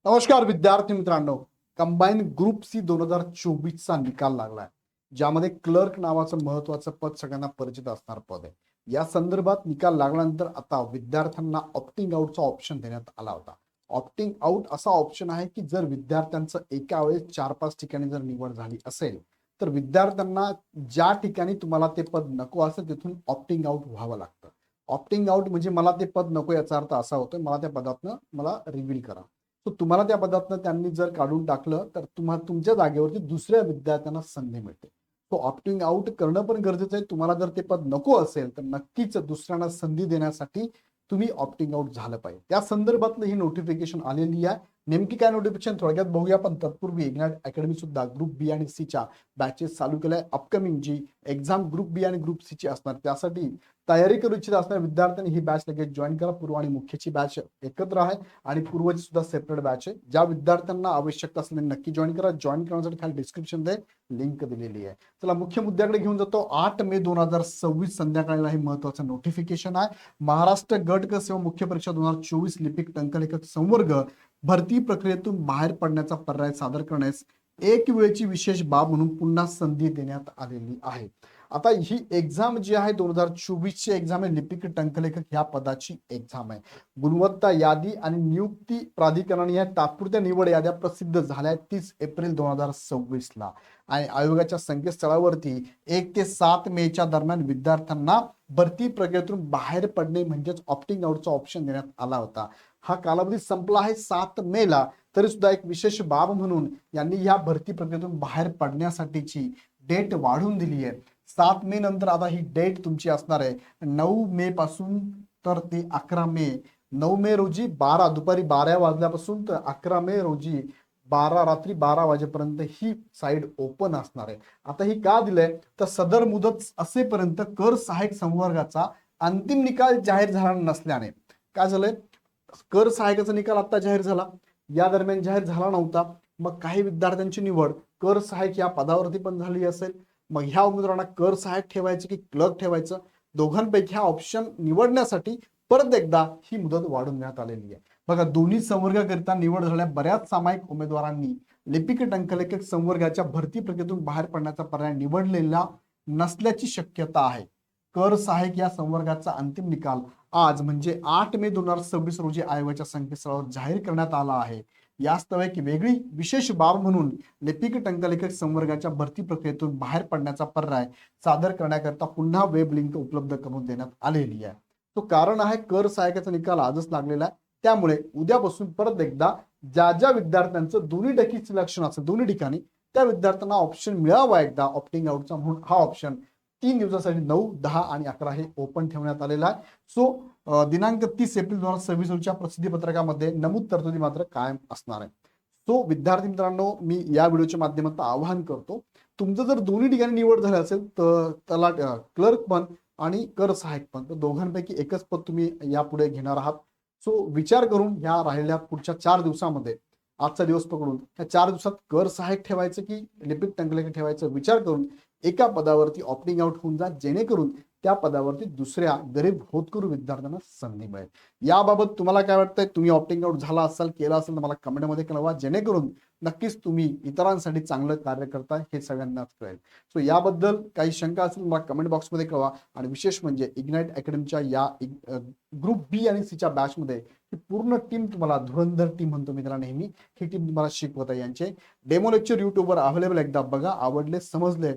नमस्कार विद्यार्थी मित्रांनो, कंबाईन ग्रुप सी 2024 चा निकाल लागलाय, ज्यामध्ये क्लर्क नावाचं महत्वाचं पद सगळ्यांना परिचित असणार पद आहे. या संदर्भात निकाल लागल्यानंतर आता विद्यार्थ्यांना ऑप्टिंग आउटचा ऑप्शन देण्यात आला होता. ऑप्टिंग आउट असा ऑप्शन आहे की जर विद्यार्थ्यांचं एका वेळेस 4-5 ठिकाणी जर निवड झाली असेल तर विद्यार्थ्यांना ज्या ठिकाणी तुम्हाला ते पद नको असेल तिथून ऑप्टिंग आउट व्हावं लागतं. ऑप्टिंग आउट म्हणजे मला ते पद नको याचा अर्थ असा होतोय, मला त्या पदातनं मला रिव्हील करा. सो तुम्हाला त्या पदातनं त्यांनी जर काढून टाकलं तर तुम्हाला तुमच्या जागेवरती दुसऱ्या विद्यार्थ्यांना संधी मिळते. सो ऑप्टिंग आउट करणं पण गरजेचं आहे. तुम्हाला जर ते पद नको असेल तर नक्कीच दुसऱ्यांना संधी देण्यासाठी तुम्ही ऑप्टिंग आउट झालं पाहिजे. त्या संदर्भातलं ही नोटिफिकेशन आलेली आहे. नेमकी काय नोटिफिकेशन थोडक्यात बघूया, पण तत्पूर्वी इग्नाइट अकॅडमी सुद्धा ग्रुप बी आणि सी च्या बॅचेस चालू केल्या. अपकमिंग जी एक्झाम ग्रुप बी आणि ग्रुप सी ची असणार त्यासाठी तयारी करू इच्छित असणाऱ्या विद्यार्थ्यांनी ही बॅच लगेच जॉईन करा. पूर्व आणि मुख्यची बॅच एकत्र आहे आणि पूर्वची सुद्धा सेपरेट बॅच आहे. ज्या विद्यार्थ्यांना आवश्यकता असेल नक्की जॉईन करा. जॉईन करण्यासाठी खाली डिस्क्रिप्शन मध्ये लिंक दिलेली आहे. चला मुख्य मुद्द्याकडे घेऊन जातो. 8 मे 2026 संध्याकाळीला हे महत्वाचं नोटिफिकेशन आहे. महाराष्ट्र गट क सेवा मुख्य परीक्षा 2024 लिपिक टंकलेखक संवर्ग भरती प्रक्रियेतून बाहेर पडण्याचा पर्याय सादर करण्यास एक वेळची विशेष बाब म्हणून पुन्हा संधी देण्यात आलेली आहे. आता ही एक्झाम जी आहे 2024 ची एक्झाम आहे. लिपिक टंकलेखक ह्या पदाची एक्झाम आहे. गुणवत्ता यादी आणि नियुक्ती प्राधिकरण या तात्पुरत्या निवड याद्या प्रसिद्ध झाल्या 30 एप्रिल 2026 ला आणि आयोगाच्या संकेतस्थळावरती 1 ते 7 मेच्या दरम्यान विद्यार्थ्यांना भरती प्रक्रियेतून बाहेर पडणे म्हणजेच ऑप्टिंग आउटचा ऑप्शन देण्यात आला होता. हा कालावधी संपला आहे 7 मेला, तरी सुद्धा एक विशेष बाब म्हणून यांनी या भरती प्रक्रियेतून बाहेर पडण्यासाठीची डेट वाढवून दिली आहे. 7 मे नंतर आता ही डेट तुमची असणार आहे 9 मे पासून तर ते 11 मे. 9 मे रोजी दुपारी 12 वाजल्यापासून तर 11 मे रोजी रात्री 12 वाजेपर्यंत ही साईड ओपन असणार आहे. आता ही का दिलंय तर सदर मुदत असेपर्यंत कर सहाय्यक संवर्गाचा अंतिम निकाल जाहीर झाला नसल्याने काय झालंय, कर सहायकाचा निकाल आता जाहीर झाला, या दरम्यान जाहीर झाला नव्हता. मग काही विद्यार्थ्यांची निवड कर सहाय्यक या पदावरती पण झाली असेल. मग ह्या उमेदवारांना कर सहाय्यक ठेवायचं की क्लर्क ठेवायचं, दोघांपैकी हा ऑप्शन निवडण्यासाठी परत एकदा ही मुदत वाढवून देण्यात आलेली आहे. बघा, दोन्ही संवर्गाकरिता निवड झालेल्या बऱ्याच सामायिक उमेदवारांनी लिपिक टंकलेखक संवर्गाच्या भरती प्रक्रियेतून बाहेर पडण्याचा पर्याय निवडलेला नसल्याची शक्यता आहे. कर सहाय्यक या संवर्गाचा अंतिम निकाल आज म्हणजे 8 मे 2026 रोजी आयोगाच्या संकेतस्थळावर जाहीर करण्यात आला आहे. यास्तव एक वेगळी विशेष बाब म्हणून लिपिक टंकलेखक संवर्गाच्या भरती प्रक्रियेतून बाहेर पडण्याचा पर्याय सादर करण्याकरता पुन्हा वेब लिंक उपलब्ध करून देण्यात आलेली आहे. तो कारण आहे कर सहायकाचा निकाल आजच लागलेला आहे. त्यामुळे उद्यापासून परत एकदा ज्या ज्या विद्यार्थ्यांचं दोन्ही टक्के सिलेक्शन असेल दोन्ही ठिकाणी त्या विद्यार्थ्यांना ऑप्शन मिळावा एकदा ऑप्टिंग आउटचा म्हणून हा ऑप्शन 3 दिवसासाठी 9, 10 आणि 11 हे ओपन ठेवण्यात आलेला आहे. सो दिनांक 30 एप्रिल 2026 रोजच्या प्रसिद्धी पत्रकामध्ये नमूद तरतुदी मात्र कायम असणार आहे. सो विद्यार्थी मित्रांनो, मी या व्हिडिओच्या माध्यमातून आवाहन करतो, तुमचं जर दोन्ही ठिकाणी निवड झाली असेल तर त्याला क्लर्क पण आणि कर सहाय्यक पण, तर दोघांपैकी एकच पद तुम्ही यापुढे घेणार आहात. सो विचार करून ह्या राहिलेल्या पुढच्या 4 दिवसामध्ये आजचा दिवस पकडून ह्या 4 दिवसात कर सहाय्यक ठेवायचं की लिपिक टंकलेखक ठेवायचं विचार करून एका पदावरती ऑप्टिंग आउट होऊन जा, जेणेकरून त्या पदावरती दुसऱ्या गरीब होतकरू विद्यार्थ्यांना संधी मिळेल. याबाबत तुम्हाला काय वाटतंय, तुम्ही ऑप्टिंग आउट झाला असाल केला असेल तर मला कमेंटमध्ये कळवा, जेणेकरून नक्कीच तुम्ही इतरांसाठी चांगलं कार्य करताय हे सगळ्यांनाच कळेल. सो याबद्दल काही शंका असेल मला कमेंट बॉक्समध्ये कळवा. आणि विशेष म्हणजे इग्नाइट अकॅडमीच्या या ग्रुप बी आणि सी च्या बॅचमध्ये ही पूर्ण टीम तुम्हाला धुरंधर टीम म्हणतो मी त्याला नेहमी, ही टीम तुम्हाला शिकवत आहे. यांचे डेमो लेक्चर युट्यूबवर अवेलेबल, एकदा बघा, आवडले समजले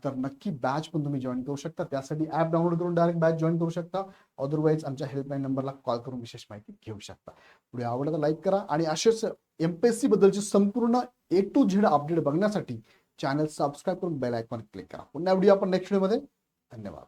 तर नक्की बॅच पण तुम्ही जॉईन करू शकता. त्यासाठी ऍप डाउनलोड करून डायरेक्ट बॅच जॉईन करू शकता. अदरवाईज आमच्या हेल्पलाईन नंबरला कॉल करून विशेष माहिती घेऊ शकता. पुढे आवडलं तर लाईक करा आणि असेच एमपीएससी बद्दलची संपूर्ण A to Z अपडेट बघण्यासाठी चॅनल सबस्क्राईब करून बेल आयकॉन क्लिक करा. पुन्हा व्हिडिओ आपण नेक्स्ट व्हिडिओमध्ये. धन्यवाद.